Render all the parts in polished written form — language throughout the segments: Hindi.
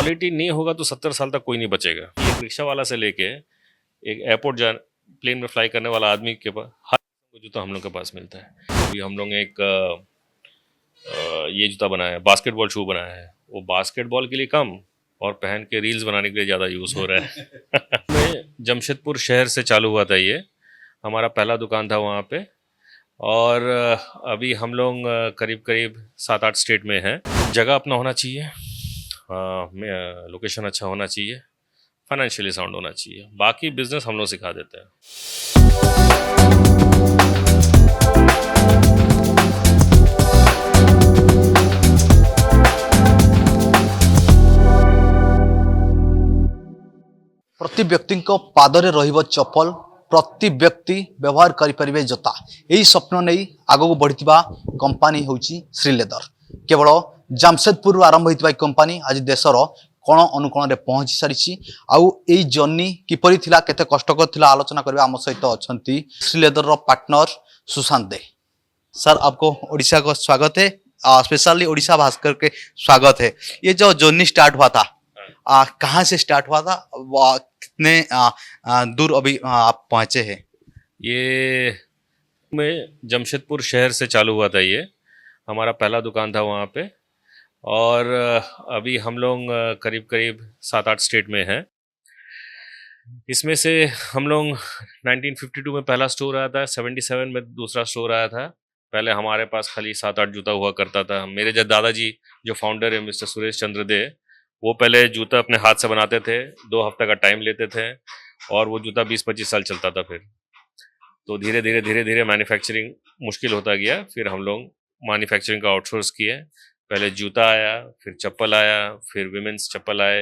क्वालिटी नहीं होगा तो 70 साल तक कोई नहीं बचेगा। एक रिक्शा वाला से लेके एक एयरपोर्ट जा प्लेन में फ्लाई करने वाला आदमी के पास हर जूता हम लोग के पास मिलता है। अभी हम लोग ने एक ये जूता बनाया है, बास्केटबॉल शू बनाया है। वो बास्केटबॉल के लिए कम और पहन के रील्स बनाने के लिए ज़्यादा यूज़ हो रहा है। में जमशेदपुर शहर से चालू हुआ था ये, हमारा पहला दुकान था वहाँ पे। और अभी हम लोग करीब करीब 7-8 स्टेट में हैं। जगह अपना होना चाहिए, लोकेशन अच्छा होना चाहिए, फाइनेंशियली साउंड होना चाहिए, बाकी बिजनेस हम लोग सिखा देते हैं। प्रति व्यक्ति पादरे रहिबो चप्पल, प्रति व्यक्ति व्यवहार करिपरिबे जोता। यही स्वप्न नहीं आगो बढ़िथिबा कंपनी होची श्री लेदर। केवल जामशेदपुर आरंभ होइतिबा कंपनी आज देशर कोण अनुकोण रे पहुंची सारिछि। आउ एई जर्नी किपरि थिला, केते कष्टकर थिला, आलोचना करबे आम सहित अछंती श्री लेदर रो पार्टनर सुशांत दे। सर, आपको ओडिशा को स्वागत है, स्पेशली ओडिशा भास्कर के स्वागत है। ये जो जर्नी स्टार्ट हुआ था, कहाँ से स्टार्ट हुआ था, कितने दूर अभी आप पहुंचे हैं? ये में जमशेदपुर शहर से चालू हुआ था ये, हमारा पहला दुकान था वहाँ पे। और अभी हम लोग करीब करीब 7-8 स्टेट में हैं। इसमें से हम लोग 1952 में पहला स्टोर आया था, 77 में दूसरा स्टोर आया था। पहले हमारे पास खाली 7-8 जूता हुआ करता था। मेरे जो दादाजी जो फाउंडर है मिस्टर सुरेश चंद्र दे, वो पहले जूता अपने हाथ से बनाते थे, 2 हफ्ते का टाइम लेते थे और वो जूता 20-25 साल चलता था। फिर तो धीरे धीरे मैन्युफैक्चरिंग मुश्किल होता गया। फिर हम लोग मैन्युफैक्चरिंग का आउटसोर्स किए। पहले जूता आया, फिर चप्पल आया, फिर विमेंस चप्पल आए।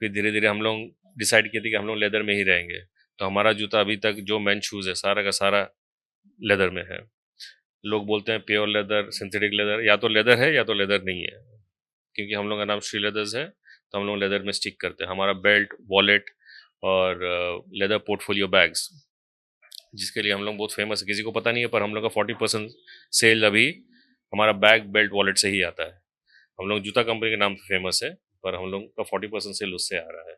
फिर धीरे धीरे हम लोग डिसाइड किए थे कि हम लोग लेदर में ही रहेंगे। तो हमारा जूता अभी तक जो मेन शूज़ है सारा का सारा लेदर में है। लोग बोलते हैं प्योर लेदर, सिंथेटिक लेदर, या तो लेदर है या तो लेदर नहीं है। क्योंकि हम लोग का नाम श्री लेदर्स है तो हम लोग लेदर में स्टिक करते हैं। हमारा बेल्ट, वॉलेट और लेदर पोर्टफोलियो बैग्स, जिसके लिए हम लोग बहुत फेमस है, किसी को पता नहीं है, पर हम लोग का 40% सेल अभी हमारा बैग, बेल्ट, वॉलेट से ही आता है। हम लोग जूता कंपनी के नाम से फेमस है, पर हम लोग का 40% सेल उससे आ रहा है।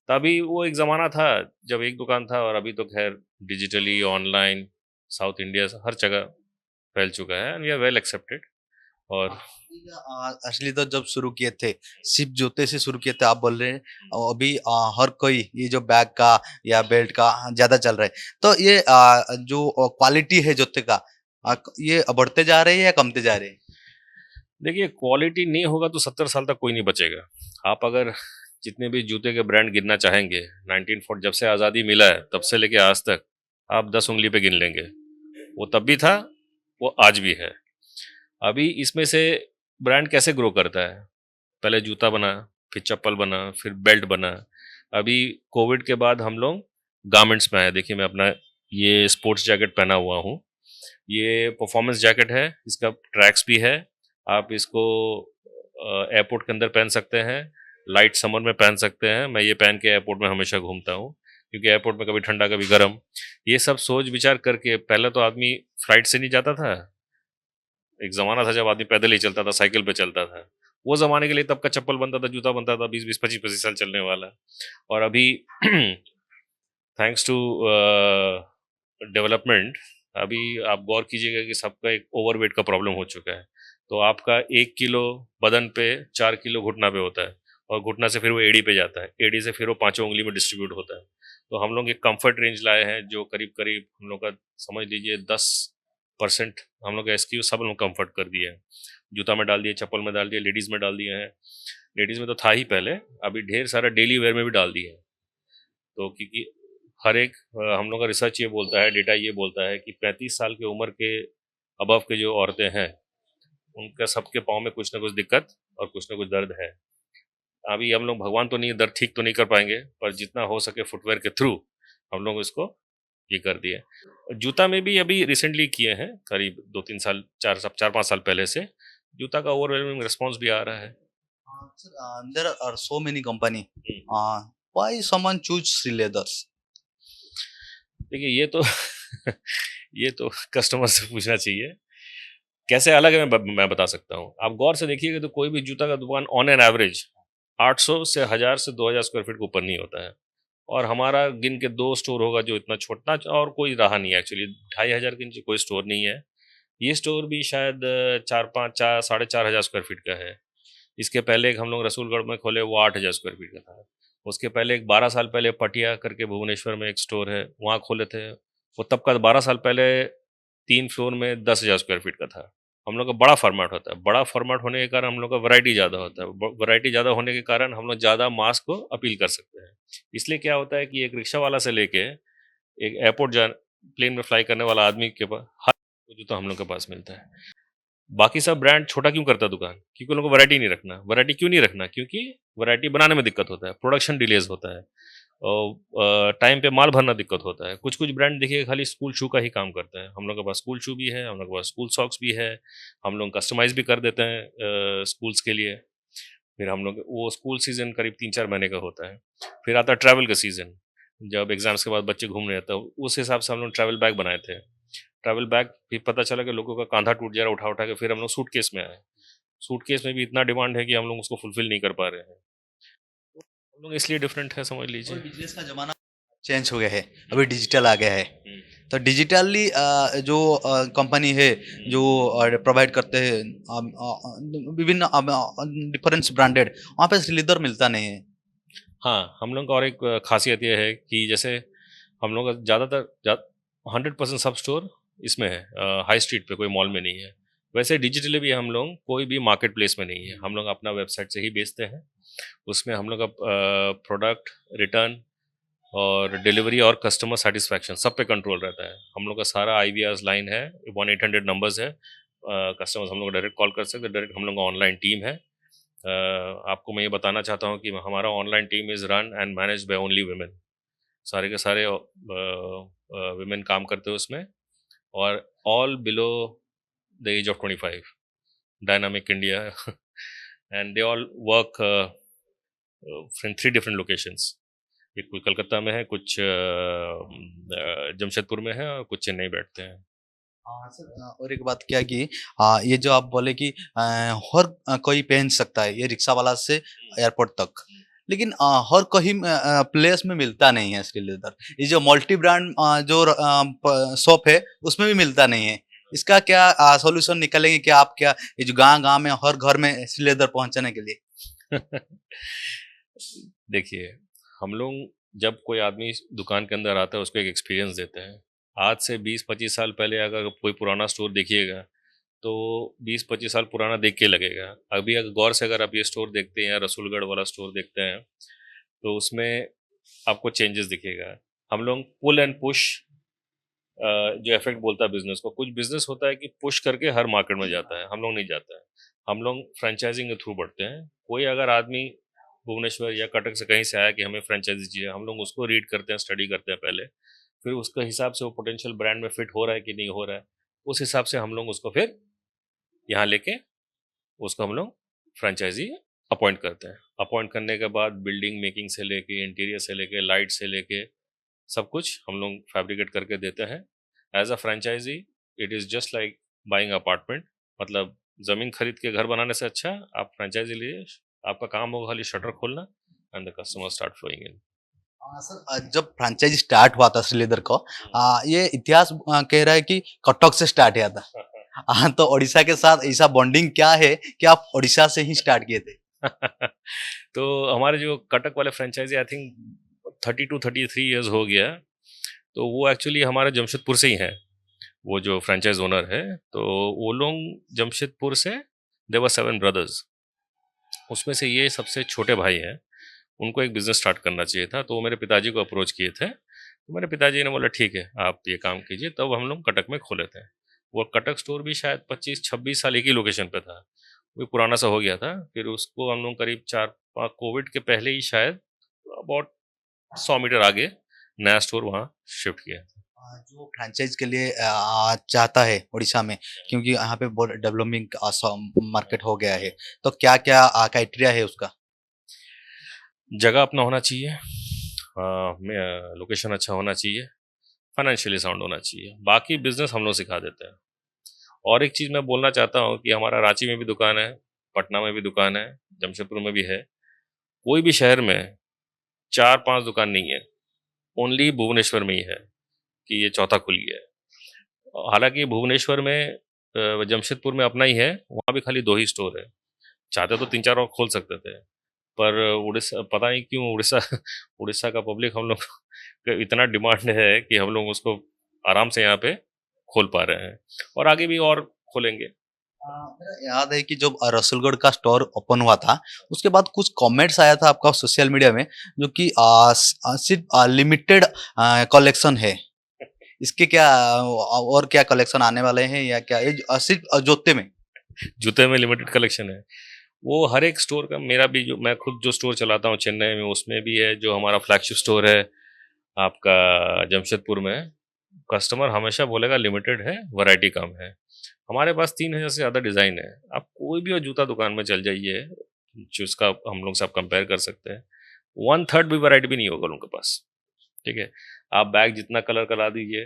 तभी वो एक ज़माना था जब एक दुकान था, और अभी तो खैर डिजिटली, ऑनलाइन, साउथ इंडिया हर जगह फैल चुका है and we are well accepted. और असली तो जब शुरू किए थे सिर्फ जूते से शुरू किए थे, आप बोल रहे हैं अभी हर कोई ये जो बैग का या बेल्ट का ज्यादा चल रहा है। तो ये जो क्वालिटी है जूते का, ये बढ़ते जा रहे हैं या कमते जा रहे हैं? देखिए, क्वालिटी नहीं होगा तो 70 साल तक कोई नहीं बचेगा। आप अगर जितने भी जूते के ब्रांड गिनना चाहेंगे, 1940 जब से आज़ादी मिला है तब से लेके आज तक, आप 10 उंगली पे गिन लेंगे। वो तब भी था, वो आज भी है। अभी इसमें से ब्रांड कैसे ग्रो करता है, पहले जूता बना, फिर चप्पल बना, फिर बेल्ट बना। अभी कोविड के बाद हम लोग गारमेंट्स में आए। देखिए, मैं अपना ये स्पोर्ट्स जैकेट पहना हुआ हूँ। ये परफॉर्मेंस जैकेट है, इसका ट्रैक्स भी है। आप इसको एयरपोर्ट के अंदर पहन सकते हैं, लाइट समर में पहन सकते हैं। मैं ये पहन के एयरपोर्ट में हमेशा घूमता हूँ, क्योंकि एयरपोर्ट में कभी ठंडा कभी गर्म। ये सब सोच विचार करके, पहले तो आदमी फ्लाइट से नहीं जाता था। एक ज़माना था जब आदमी पैदल ही चलता था, साइकिल पे चलता था। वो ज़माने के लिए तब का चप्पल बनता था, जूता बनता था, 20-20, 25-25 साल चलने वाला। और अभी थैंक्स टू डेवलपमेंट, अभी आप गौर कीजिएगा कि सबका एक ओवरवेट का प्रॉब्लम हो चुका है। तो आपका 1 किलो बदन पे 4 किलो घुटना पे होता है, और घुटना से फिर वो एड़ी पे जाता है, एड़ी से फिर वो 5 उंगली में डिस्ट्रीब्यूट होता है। तो हम लोग एक कंफर्ट रेंज लाए हैं जो करीब करीब हम लोग का समझ लीजिए 10% हम लोग का एसक्यू सब लोग कंफर्ट कर दिए हैं। जूता में डाल दिए, चप्पल में डाल दिए, लेडीज़ में डाल दिए हैं। लेडीज़ में तो था ही पहले, अभी ढेर सारा डेली वेयर में भी डाल दिए हैं। तो क्योंकि हर एक हम लोग का रिसर्च ये बोलता है, डेटा ये बोलता है कि 35 साल की उम्र के अबव के जो औरतें हैं, उनका सबके पाँव में कुछ ना कुछ दिक्कत और कुछ ना कुछ दर्द है। अभी हम लोग, भगवान तो नहीं, दर्द ठीक तो नहीं कर पाएंगे, पर जितना हो सके फुटवेयर के थ्रू हम लोग इसको ये कर दिए। जूता में भी अभी रिसेंटली किए हैं, करीब 2-3 साल, 4-5 साल पहले से जूता का ओवरवेलमिंग रिस्पॉन्स भी आ रहा है। There are so many company. Why someone choose Sri Leathers? देखिए, ये तो ये तो कस्टमर से पूछना चाहिए कैसे अलग है। मैं बता सकता हूँ। आप गौर से देखिएगा तो कोई भी जूता का दुकान ऑन एन एवरेज 800 से 1000 से 2000 स्क्वायर फीट के ऊपर नहीं होता है। और हमारा गिन के 2 स्टोर होगा जो इतना छोटा, और कोई रहा नहीं है एक्चुअली, 2500 के नीचे कोई स्टोर नहीं है। ये स्टोर भी शायद 4-5 4 4.5 हज़ार स्क्वायर फीट का है। इसके पहले एक हम लोग रसूलगढ़ में खोले, वो 8000 स्क्वायर फीट का था। उसके पहले एक 12 साल पहले पटिया करके भुवनेश्वर में एक स्टोर है, वहाँ खोले थे। वो तब का 12 साल पहले 3 फ्लोर में 10,000 स्क्वायर फीट का था। हम लोग का बड़ा फॉर्मेट होता है। बड़ा फॉर्मेट होने के कारण हम लोग का वैरायटी ज़्यादा होता है। वैरायटी ज़्यादा होने के कारण हम लोग ज़्यादा मास को अपील कर सकते हैं। इसलिए क्या होता है कि एक रिक्शा वाला से लेके एक एयरपोर्ट जा प्लेन में फ्लाई करने वाला आदमी के पास हर जूता हम लोग के पास मिलता है। बाकी सब ब्रांड छोटा क्यों करता है दुकान? क्योंकि उन लोगों को वैरायटी नहीं रखना। वैरायटी क्यों नहीं रखना? क्योंकि वैरायटी बनाने में दिक्कत होता है, प्रोडक्शन डिलेज होता है, और टाइम पे माल भरना दिक्कत होता है। कुछ कुछ ब्रांड देखिए खाली स्कूल शू का ही काम करते हैं। हम लोग के पास स्कूल शू भी है, हम लोग के पास स्कूल सॉक्स भी है, हम लोग कस्टमाइज भी कर देते हैं स्कूल्स के लिए। फिर हम लोग वो स्कूल सीजन करीब 3-4 महीने का होता है। फिर आता है ट्रैवल का सीजन, जब एग्जाम्स के बाद बच्चे घूमने जाते हैं, उस हिसाब से हम लोग ट्रैवल बैग बनाए थे। ट्रैवल बैग भी पता चला कि लोगों का कांधा टूट जा रहा उठा उठा के, फिर हम लोग सूटकेस में आए। सूटकेस में भी इतना डिमांड है कि हम लोग उसको फुलफिल नहीं कर पा रहे हैं। हम लोग इसलिए डिफरेंट है, समझ और लीजिए। बिजनेस का जमाना चेंज हो गया है, अभी डिजिटल आ गया है। हम्म, तो डिजिटली जो कंपनी है जो प्रोवाइड करते हैं विभिन्न डिफरेंस ब्रांडेड, वहाँ पे श्रीलेदर मिलता नहीं है। हाँ, हम लोग का और एक खासियत यह है कि जैसे हम लोग का ज़्यादातर 100% सब स्टोर इसमें है, हाई स्ट्रीट पे, कोई मॉल में नहीं है। वैसे डिजिटली भी हम लोग कोई भी मार्केट प्लेस में नहीं है, हम लोग अपना वेबसाइट से ही बेचते हैं। उसमें हम लोग का प्रोडक्ट रिटर्न और डिलीवरी और कस्टमर सेटिस्फैक्शन सब पे कंट्रोल रहता है। हम लोग का सारा IVRs लाइन है, 1-800 नंबर्स है। कस्टमर्स हम लोग डायरेक्ट कॉल कर सकते हैं, डायरेक्ट हम लोग का ऑनलाइन टीम है। आपको मैं ये बताना चाहता हूँ कि हमारा online team is run and manage by only women. सारे के सारे वुमेन काम करते हैं उसमें, और all below the age of 25, dynamic India and they all work from 3 different locations. एक कोई कलकत्ता में है, कुछ जमशेदपुर में है, और कुछ चेन्नई बैठते हैं। हाँ सर, और एक बात क्या कि ये जो आप बोले कि हर कोई पहन सकता है, ये रिक्शा वाला से एयरपोर्ट तक, लेकिन हर कहीं प्लेस में मिलता नहीं है श्रीलेदर। ये जो मल्टी ब्रांड जो शॉप है उसमें भी मिलता नहीं है। इसका क्या सॉल्यूशन निकालेंगे क्या आप? क्या ये जो गांव गांव में हर घर में श्रीलेदर पहुंचाने के लिए? देखिए, हम लोग जब कोई आदमी दुकान के अंदर आता है उसको एक एक्सपीरियंस देते हैं। आज से 20-25 साल पहले अगर कोई पुराना स्टोर देखिएगा तो 20-25 साल पुराना देख के लगेगा। अभी अगर गौर से अगर आप ये स्टोर देखते हैं या रसूलगढ़ वाला स्टोर देखते हैं तो उसमें आपको चेंजेस दिखेगा। हम लोग पुल एंड पुश जो इफेक्ट बोलता है बिजनेस को, कुछ बिजनेस होता है कि पुश करके हर मार्केट में जाता है, हम लोग नहीं जाता है। हम लोग फ्रेंचाइजिंग के थ्रू बढ़ते हैं। कोई अगर आदमी भुवनेश्वर या कटक से कहीं से आया कि हमें फ्रेंचाइजी चाहिए, हम लोग उसको रीड करते हैं, स्टडी करते हैं पहले, फिर उसके हिसाब से वो पोटेंशियल ब्रांड में फिट हो रहा है कि नहीं हो रहा है, उस हिसाब से हम लोग उसको फिर यहाँ लेके उसको हम लोग फ्रेंचाइजी अपॉइंट करते हैं। अपॉइंट करने के बाद बिल्डिंग मेकिंग से लेके, इंटीरियर से लेके, लाइट से लेके सब कुछ हम लोग फैब्रिकेट करके देते हैं। As a franchise it is just like buying apartment. मतलब ज़मीन खरीद के घर बनाने से अच्छा आप फ्रेंचाइजी लिए, आपका काम होगा खाली शटर खोलना and the customer start flowing in. हाँ सर, जब फ्रेंचाइजी स्टार्ट हुआ था श्रीलेदर को, ये इतिहास कह रहा है कि कटक से स्टार्ट किया था। हाँ, तो ओडिशा के साथ ऐसा बॉन्डिंग क्या है कि आप ओडिशा से ही स्टार्ट किए थे? तो हमारे जो कटक वाले फ्रेंचाइजी आई थिंक 32-33 ईयर्स हो गया। तो वो एक्चुअली हमारे जमशेदपुर से ही हैं, वो जो फ्रेंचाइज ओनर है। तो वो लोग जमशेदपुर से, देवर 7 ब्रदर्स, उसमें से ये सबसे छोटे भाई हैं। उनको एक बिज़नेस स्टार्ट करना चाहिए था, तो वो मेरे पिताजी को अप्रोच किए थे। तो मेरे पिताजी ने बोला ठीक है आप ये काम कीजिए। तब हम लोग कटक में खोले थे। वो कटक स्टोर भी शायद 25-26 साल एक ही लोकेशन पे था, वो पुराना सा हो गया था। फिर उसको हम लोग करीब 4-5 कोविड के पहले ही शायद अबाउट 100 मीटर आगे नया स्टोर वहाँ शिफ्ट किया। जो फ्रेंचाइज के लिए चाहता है उड़ीसा में, क्योंकि यहाँ पे बहुत डेवलपिंग मार्केट हो गया है, तो क्या क्या क्राइटेरिया है उसका? जगह अपना होना चाहिए, लोकेशन अच्छा होना चाहिए, फाइनेंशियली साउंड होना चाहिए, बाकी बिजनेस हम लोग सिखा देते हैं। और एक चीज़ मैं बोलना चाहता हूँ कि हमारा रांची में भी दुकान है, पटना में भी दुकान है, जमशेदपुर में भी है। कोई भी शहर में 4-5 दुकान नहीं है, ओनली भुवनेश्वर में ही है कि ये चौथा खुली है। हालांकि भुवनेश्वर में जमशेदपुर में अपना ही है, वहाँ भी खाली 2 ही स्टोर है। चाहते तो 3-4 और खोल सकते थे, पर उड़ीसा पता नहीं क्यों उड़ीसा उड़ीसा का पब्लिक हम लोग का इतना डिमांड है कि हम लोग उसको आराम से यहाँ पे खोल पा रहे हैं और आगे भी और खोलेंगे। मेरा याद है कि जब रसूलगढ़ का स्टोर ओपन हुआ था उसके बाद कुछ कमेंट्स आया था आपका सोशल मीडिया में जो कि सिर्फ लिमिटेड कलेक्शन है। इसके क्या और क्या कलेक्शन आने वाले हैं या क्या ये सिर्फ जूते में? जूते में लिमिटेड कलेक्शन है। वो हर एक स्टोर का, मेरा भी जो मैं खुद जो स्टोर चलाता हूँ चेन्नई में, उसमें भी है। जो हमारा फ्लैगशिप स्टोर है आपका जमशेदपुर में, कस्टमर हमेशा बोलेगा लिमिटेड है, वैरायटी कम है। हमारे पास 3,000 से ज़्यादा डिज़ाइन है। आप कोई भी और जूता दुकान में चल जाइए, जिसका हम लोग से आप कंपेयर कर सकते हैं, 1/3 भी वैरायटी भी नहीं होगा उनके पास। ठीक है, आप बैग जितना कलर का ला दीजिए,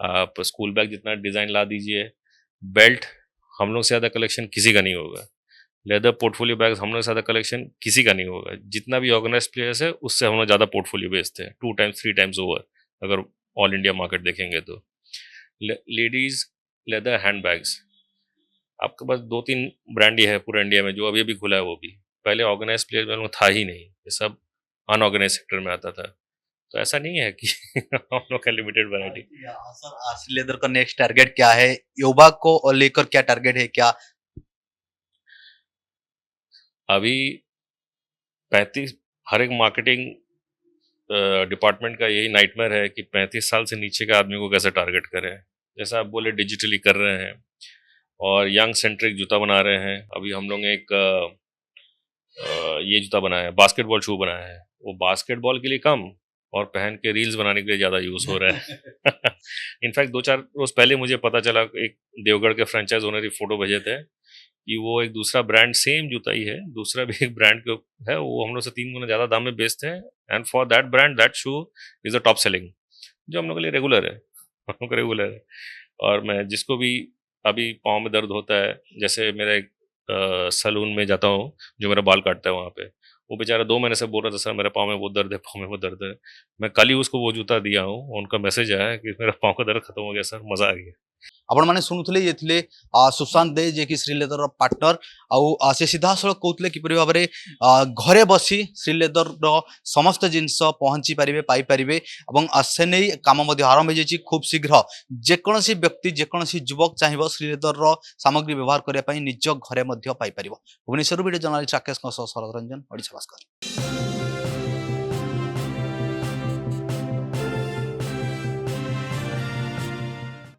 आप स्कूल बैग जितना डिज़ाइन ला दीजिए, बेल्ट हम लोग से ज़्यादा कलेक्शन किसी का नहीं होगा। लेदर पोर्टफोलियो बैग्स हम लोग से ज़्यादा कलेक्शन किसी का नहीं होगा। जितना भी ऑर्गेनाइज प्लेयर्स है उससे हम लोग ज़्यादा पोर्टफोलियो बेचते हैं, 2 टाइम्स 3 टाइम्स ओवर, अगर ऑल इंडिया मार्केट देखेंगे तो। लेडीज़ लेदर हैंड बैग्स, आपके पास 2-3 ब्रांड ही है पूरे इंडिया में, जो अभी अभी खुला है वो भी। पहले ऑर्गेनाइज प्लेयर में था ही नहीं, ये सब अनऑर्गेनाइज सेक्टर में आता था। तो ऐसा नहीं है कि हम लोग का लिमिटेड वैरायटी। सर आशी लेदर का नेक्स्ट टारगेट क्या है? योबा को लेकर क्या टारगेट है क्या? अभी 35, हर एक मार्केटिंग डिपार्टमेंट का यही नाइटमेयर है कि 35 साल से नीचे के आदमी को कैसे टारगेट करें। जैसा आप बोले डिजिटली कर रहे हैं और यंग सेंट्रिक जूता बना रहे हैं। अभी हम लोग एक ये जूता बनाया है, बास्केटबॉल शू बनाया है। वो बास्केटबॉल के लिए कम और पहन के रील्स बनाने के लिए ज़्यादा यूज़ हो रहा है। इनफैक्ट 2-4 रोज़ पहले मुझे पता चला, एक देवगढ़ के फ्रेंचाइज ओनर ही फ़ोटो भेजे थे कि वो एक दूसरा ब्रांड, सेम जूता ही है, दूसरा भी एक ब्रांड के है, वो हम लोग से 3 गुना ज़्यादा दाम में बेचते हैं। And for that brand that shoe is a top selling, जो हम लोग के लिए रेगुलर है। हम लोग का रेगुलर है। और मैं जिसको भी अभी पाँव में दर्द होता है, जैसे मेरा एक सैलून में जाता हूँ, जो मेरा बाल काटता है वहाँ पे, वो बेचारा 2 महीने से बोल रहा था सर मेरे पाँव में वो दर्द है, पाँव में वो दर्द है। मैं कल ही उसको वो जूता दिया हूँ, उनका मैसेज आया है कि मेरा पाँव का दर्द खत्म हो गया सर, मज़ा आ गया। आपण माने सुनुथले ये थिले सुशांत दे जे कि श्रीलेदर पार्टनर आउ से सीधा सड़क कहते किपरि भाव में घरे बसी श्रीलेदर समस्त जिनस पहुंची पारे पाई पारे और से नहीं काम आरंभ हो खूब शीघ्र जेकोसी व्यक्ति जेकोसी युवक चाहिए श्रीलेदर सामग्री व्यवहार करने निज घरे पाई पार। भुवनेश्वर वीडियो जर्नालिस्ट राकेश शरद रंजन, ओडिशा भास्कर।